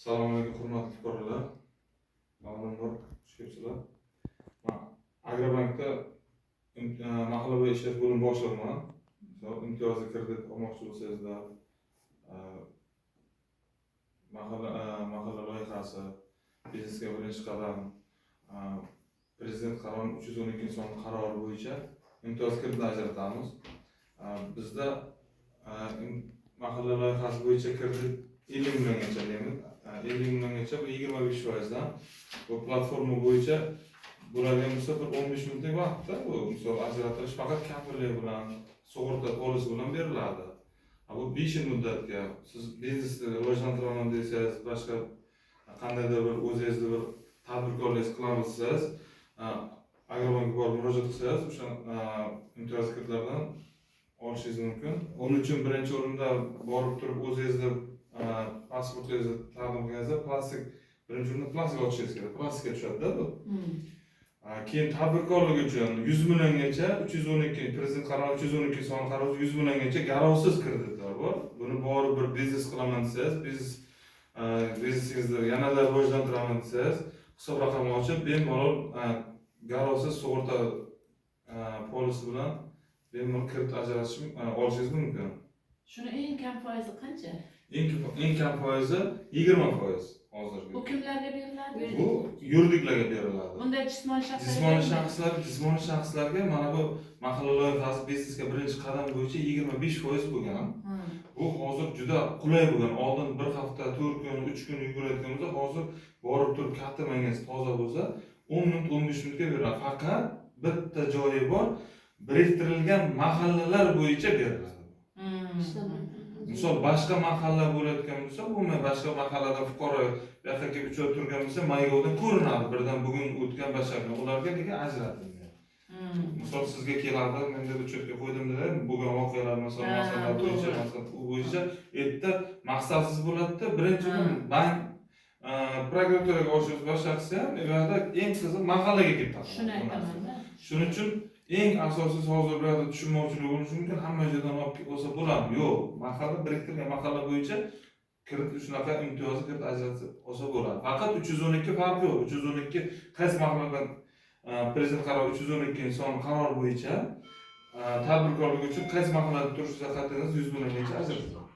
Assalomu alaykum hurmatli fuqarolar. Avvalambor xush kelibsizlar. Men Agrobankda mahallaviy ishlash bo'limi boshlig'iman. Imtiyozli kredit olmoqchi bo'lsangizlar, mahalla loyihasi, biznesga birinchi qadam, prezident qarori 312 sonli qarori bo'yicha imtiyozli kredit ajratamiz. Bizda mahalla loyihasi bo'yicha kredit 50 milliongacha deymiz. 50 milliongacha bu 25%dan bu platforma bo'yicha bularga misol bir 15 minutlik vaqtda bu misol ajratilish faqat kafillik bilan, sug'urta polisi bilan beriladi. Bu 5 yil muddatga siz biznesni rivojlantiraman desangiz, boshqa qandaydir bir o'zingizni bir tadbirkorlik qilamiz desangiz, Agrobankka borib murojaat qilsangiz, o'sha imtiyozli kreditlardan olishingiz mumkin. Onun uchun birinchi o'rinda borib turib o'zingizni pasportingizni taqdim qilganingizda plastik birinchi o'rinda plastik ochishingiz kerak. Plastikka tushadi-da bu. Keyin tadbirkorlik uchun 100 milliongacha 312 prezident qarori 312 sonli qarori 100 milliongacha garovsiz kreditlar bor. Buni borib bir biznes qilaman desangiz, biznesingizni yanada rivojlantiraman desangiz, hisob raqamni ochib, bemalol garovsiz sug'urta polisi bilan bemalol kredit ajratish olishingiz mumkin. Shuni eng kam foizi qancha? Eng kam foizi 20% hozirgi. Bu kimlarga beriladi? Bu yuridiklarga beriladi. Bunda Jismoniy shaxslarga mana bu mahalla loyihasi biznesga birinchi qadam bo'yicha 25% bo'lgan. Bu hozir juda qulay bo'lgan. Oldin bir hafta, 4 kun, 3 kun yugurayotganimizda hozir borib turib katta mangangiz toza bo'lsa 10 minut, 15 minutga beriladi. Faqat bitta joyi bor, biriktirilgan mahallalar bo'yicha beriladi. Misol boshqa mahalla bo'layotgan bo'lsa, umuman boshqa mahalladan fuqaro yoqqa kelib uchrab turgan bo'lsa, Maygovdan ko'rinadi. Birdan bugun o'tgan basharlar ularga nega ajratilgan? Misol sizga keladi, men deb uchratga qo'ydim dedim, bo'lgan voqealar masalalar bo'yicha, u bo'yicha erta maqsadsiz bo'ladi-da. Birinchi bank prokuraturaga oshish boshqasi ham, u yerda eng qiziq mahallaga kelib taqaladi. Shuni aytaman-da. Shuning uchun eng asosiysi hozir bu yerda tushunmovchilik bo'lishi mumkin, hamma joydan olib olsa bo'ladimi? Yo'q, mahalla biriktirilgan mahalla bo'yicha kredit shunaqa imtiyozli kredit ajratib olsa bo'ladi. Faqat 312 farqi yo'q. 312 qaysi mahalladan prezident qarori 312 son qaror bo'yicha tadbirkorlik uchun qaysi mahallada turishingizni qat'iy 100 milliongacha ajratiladi.